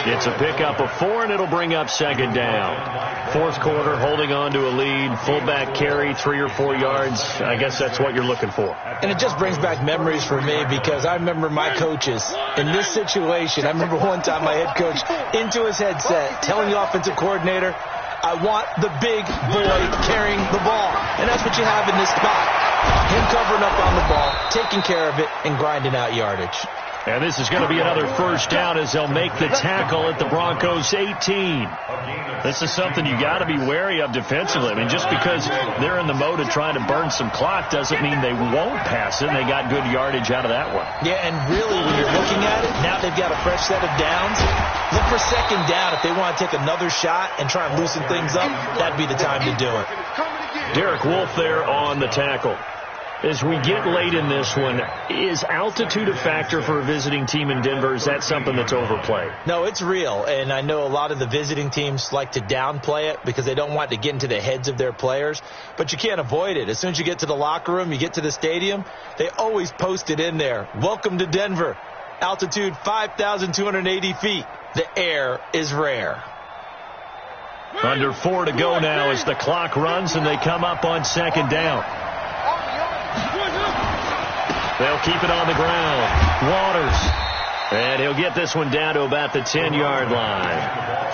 It's a pickup of 4, and it'll bring up 2nd down. 4th quarter, holding on to a lead. Fullback carry, 3 or 4 yards. I guess that's what you're looking for. And it just brings back memories for me, because I remember my coaches in this situation. I remember one time my head coach into his headset telling the offensive coordinator, I want the big boy carrying the ball. And that's what you have in this spot. Him covering up on the ball, taking care of it, and grinding out yardage. And this is going to be another first down as they'll make the tackle at the Broncos 18. This is something you got to be wary of defensively. I mean, just because they're in the mode of trying to burn some clock doesn't mean they won't pass it. And they got good yardage out of that one. Yeah, and really, when you're looking at it, now they've got a fresh set of downs. Look for 2nd down. If they want to take another shot and try and loosen things up, that'd be the time to do it. Derek Wolfe there on the tackle. As we get late in this one, is altitude a factor for a visiting team in Denver? Is that something that's overplayed? No, it's real, and I know a lot of the visiting teams like to downplay it because they don't want to get into the heads of their players, but you can't avoid it. As soon as you get to the locker room, you get to the stadium, they always post it in there. Welcome to Denver. Altitude 5,280 feet. The air is rare. Under 4 to go now as the clock runs and they come up on 2nd down. They'll keep it on the ground. Waters. And he'll get this one down to about the 10-yard line.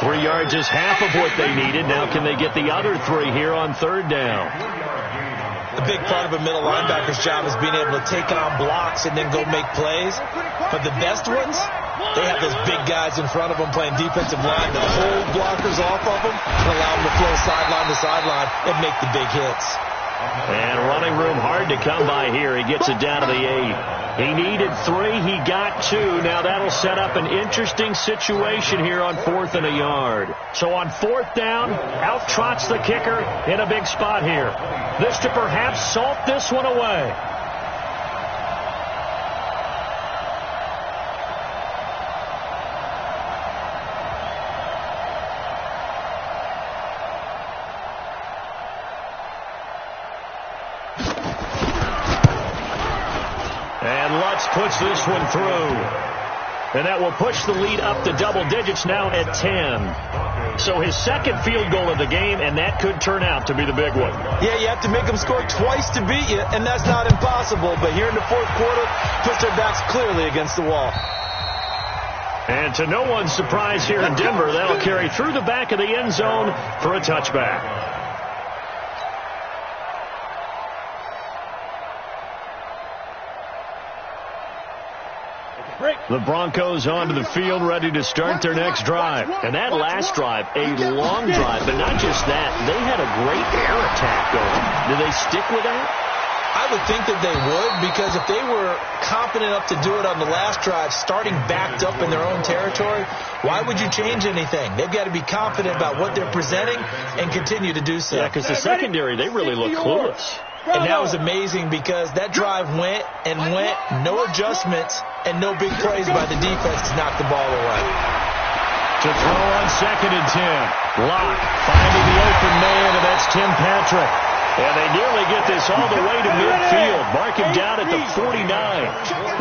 3 yards is half of what they needed. Now can they get the other 3 here on 3rd down? A big part of a middle linebacker's job is being able to take on blocks and then go make plays. But the best ones, they have those big guys in front of them playing defensive line that hold blockers off of them and allow them to flow sideline to sideline and make the big hits. And running room hard to come by here. He gets it down to the 8. He needed 3. He got 2. Now that'll set up an interesting situation here on 4th and a yard. So on 4th down, out trots the kicker in a big spot here. This to perhaps salt this one away. puts this one through. And that will push the lead up to double digits now at 10. So his second field goal of the game, and that could turn out to be the big one. Yeah, you have to make them score twice to beat you, and that's not impossible. But here in the fourth quarter, puts their backs clearly against the wall. And to no one's surprise here in Denver, that'll carry through the back of the end zone for a touchback. The Broncos onto the field, ready to start their next drive. And that last drive, a long drive, but not just that. They had a great air attack going. Do they stick with that? I would think that they would, because if they were confident enough to do it on the last drive, starting backed up in their own territory, why would you change anything? They've got to be confident about what they're presenting and continue to do so. Yeah, because the secondary, they really look clueless. And that was amazing because that drive went and went, no adjustments, and no big plays by the defense to knock the ball away. To throw on 2nd and 10. Locke finding the open man, and that's Tim Patrick. And they nearly get this all the way to midfield. Mark him down at the 49.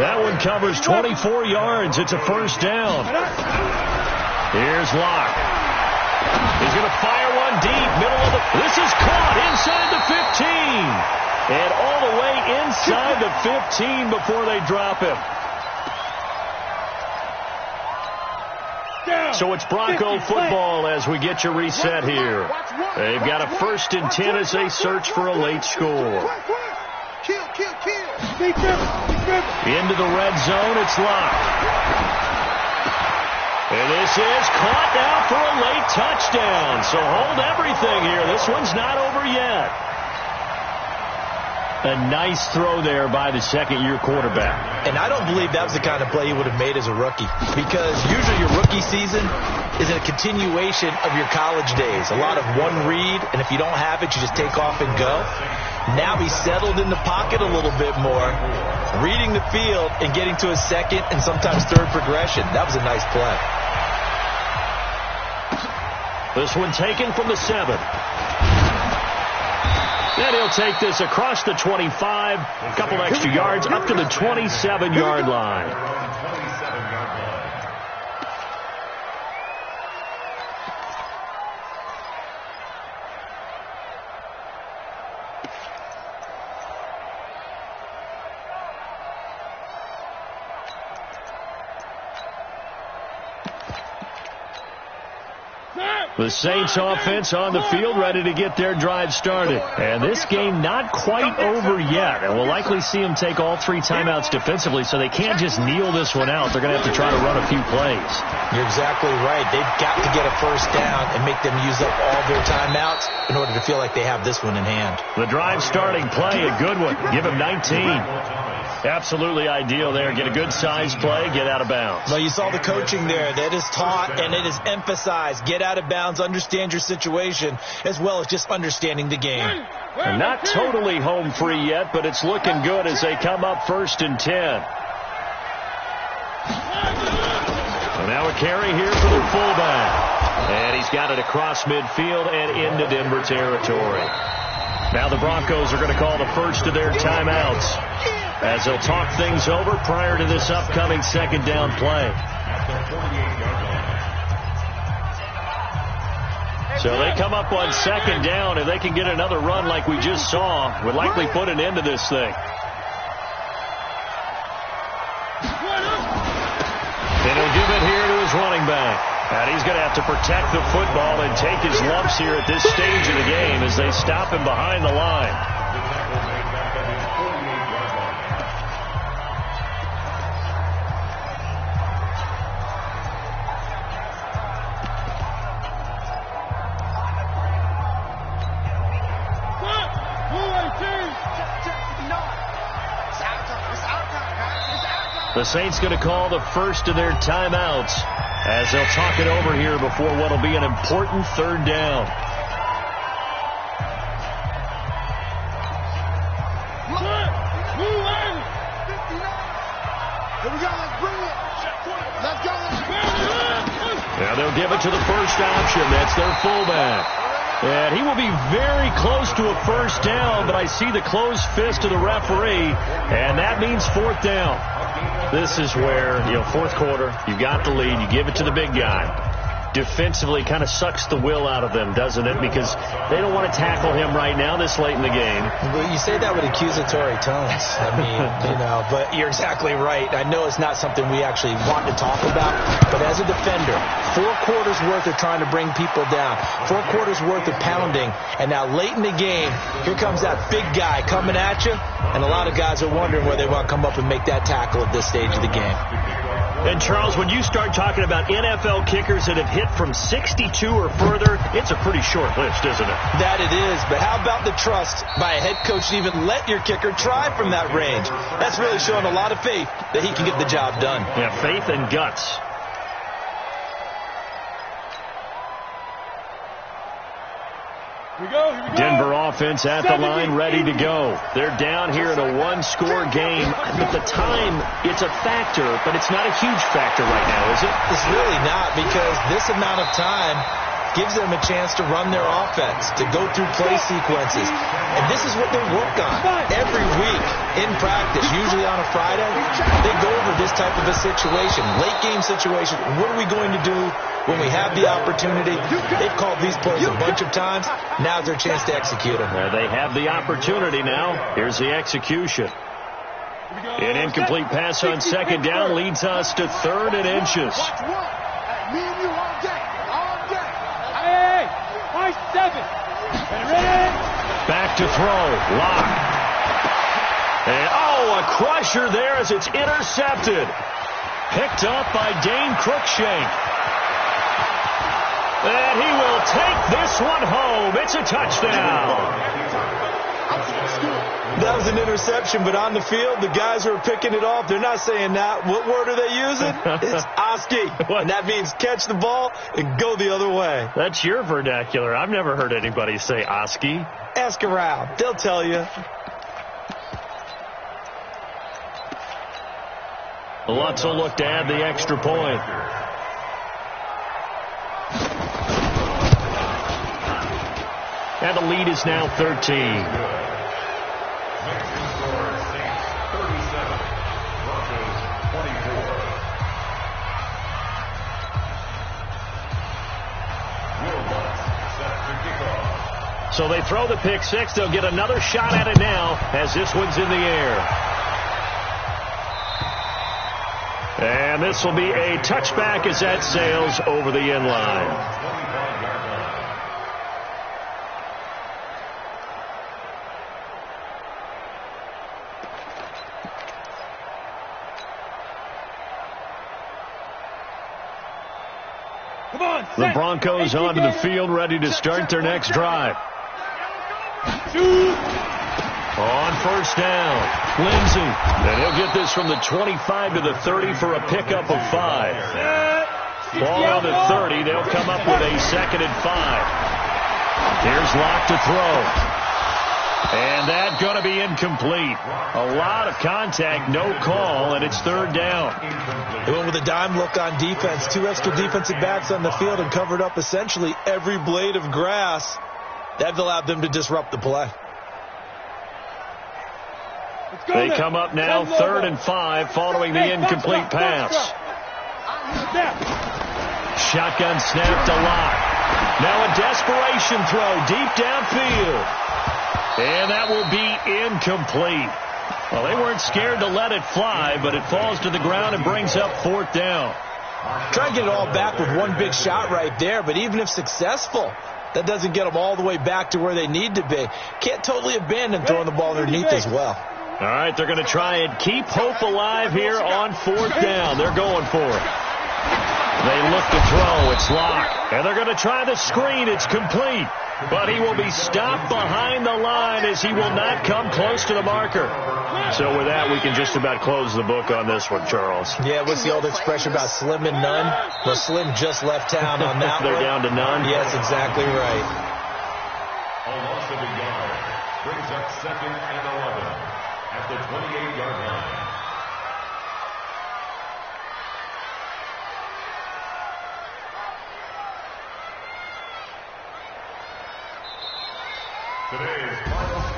That one covers 24 yards. It's a first down. Here's Locke. He's going to fire one deep, middle of the... This is caught inside the 15. And all the way inside the 15 before they drop him. So it's Bronco football as we get you reset here. They've got a 1st and 10 as they search for a late score. Into the red zone, it's Locke. And this is caught now for a late touchdown. So hold everything here. This one's not over yet. A nice throw there by the second-year quarterback. And I don't believe that was the kind of play he would have made as a rookie, because usually your rookie season is a continuation of your college days. A lot of one read, and if you don't have it, you just take off and go. Now he's settled in the pocket a little bit more, reading the field and getting to his second and sometimes third progression. That was a nice play. This one taken from the 7. And he'll take this across the 25, a couple extra yards, up to the 27-yard line. The Saints offense on the field, ready to get their drive started. And this game not quite over yet. And we'll likely see them take all 3 timeouts defensively, so they can't just kneel this one out. They're going to have to try to run a few plays. You're exactly right. They've got to get a first down and make them use up all their timeouts in order to feel like they have this one in hand. The drive starting play, a good one. Give him 19. Absolutely ideal there. Get a good size play, get out of bounds. Well, you saw the coaching there. That is taught and it is emphasized. Get out of bounds, understand your situation, as well as just understanding the game. And not totally home free yet, but it's looking good as they come up 1st and 10. So now a carry here for the fullback. And he's got it across midfield and into Denver territory. Now the Broncos are going to call the first of their timeouts as they'll talk things over prior to this upcoming 2nd down play. So they come up on 2nd down. If they can get another run like we just saw, would likely put an end to this thing. And he'll give it here to his running back. And he's going to have to protect the football and take his lumps here at this stage of the game as they stop him behind the line. The Saints going to call the first of their timeouts as they'll talk it over here before what will be an important 3rd down. Now they'll give it to the first option. That's their fullback. And he will be very close to a first down, but I see the closed fist of the referee, and that means 4th down. This is where, fourth quarter, you've got the lead, you give it to the big guy. Defensively kind of sucks the will out of them, doesn't it? Because they don't want to tackle him right now this late in the game. Well, you say that with accusatory tones. I mean, but you're exactly right. I know it's not something we actually want to talk about, but as a defender, 4 quarters worth of trying to bring people down, 4 quarters worth of pounding, and now late in the game, here comes that big guy coming at you, and a lot of guys are wondering whether they want to come up and make that tackle at this stage of the game. And, Charles, when you start talking about NFL kickers that have hit from 62 or further, it's a pretty short list, isn't it? That it is, but how about the trust by a head coach to even let your kicker try from that range? That's really showing a lot of faith that he can get the job done. Yeah, faith and guts. Here we go. Denver offense at the line, ready to go. They're down here in a 1-score game. At the time, it's a factor, but it's not a huge factor right now, is it? It's really not, because this amount of time gives them a chance to run their offense, to go through play sequences. And this is what they work on every week in practice, usually on a Friday. They go over this type of a situation, late game situation. What are we going to do when we have the opportunity? They've called these plays a bunch of times. Now's their chance to execute them. They have the opportunity now. Here's the execution. An incomplete pass on second down leads us to 3rd and inches. Me and you all day. Hey, 7. Ready? Back to throw. Lock. And, a crusher there as it's intercepted. Picked up by Dane Cruikshank. And he will take this one home. It's a touchdown. That was an interception, but on the field, the guys who are picking it off, they're not saying that. What word are they using? It's Oski. And that means catch the ball and go the other way. That's your vernacular. I've never heard anybody say Oski. Ask around. They'll tell you. Lutzel looked to add the extra point. And the lead is now 13. So they throw the pick six. They'll get another shot at it now as this one's in the air. And this will be a touchback as that sails over the end line. The Broncos onto the field, ready to start their next drive. On first down, Lindsey. And he'll get this from the 25 to the 30 for a pickup of 5. Ball on the 30. They'll come up with a 2nd and 5. Here's Locke to throw. And that's going to be incomplete. A lot of contact, no call, and it's 3rd down. They went with a dime look on defense. 2 extra defensive backs on the field and covered up essentially every blade of grass. That allowed them to disrupt the play. They come up now 3rd and 5 following the incomplete pass. Shotgun snap to Locke. Now a desperation throw deep downfield. And that will be incomplete. Well, they weren't scared to let it fly, but it falls to the ground and brings up 4th down. Try and get it all back with one big shot right there, but even if successful, that doesn't get them all the way back to where they need to be. Can't totally abandon throwing the ball underneath as well. All right, they're going to try and keep hope alive here on 4th down. They're going for it. They look to throw. It's Locke. And they're going to try the screen. It's complete. But he will be stopped behind the line as he will not come close to the marker. So with that, we can just about close the book on this one, Charles. Yeah, what's the old expression about slim and none? Well, Slim just left town on that They're down to none? Yes, exactly right. A loss of a yard brings up 2nd and 11 at the 28-yard line.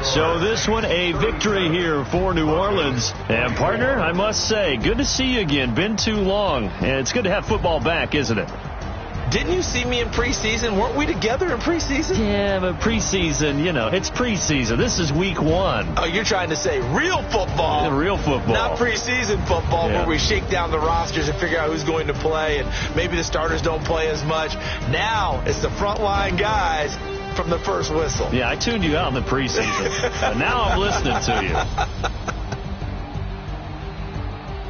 So this one, a victory here for New Orleans. And, partner, I must say, good to see you again. Been too long. And it's good to have football back, isn't it? Didn't you see me in preseason? Weren't we together in preseason? Yeah, but preseason, it's preseason. This is week 1. Oh, you're trying to say real football. Real football. Not preseason football where we shake down the rosters and figure out who's going to play, and maybe the starters don't play as much. Now it's the frontline guys from the first whistle. Yeah, I tuned you out in the preseason. Now I'm listening to you.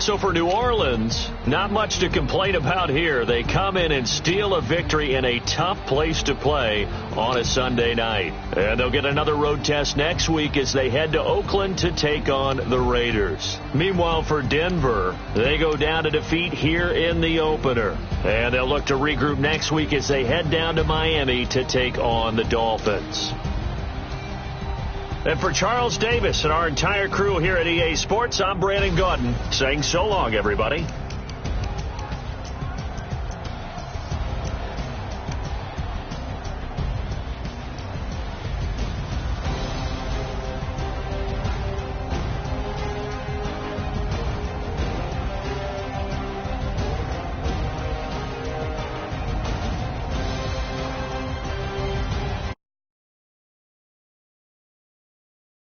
So for New Orleans, not much to complain about here. They come in and steal a victory in a tough place to play on a Sunday night. And they'll get another road test next week as they head to Oakland to take on the Raiders. Meanwhile, for Denver, they go down to defeat here in the opener. And they'll look to regroup next week as they head down to Miami to take on the Dolphins. And for Charles Davis and our entire crew here at EA Sports, I'm Brandon Gaudin saying so long, everybody.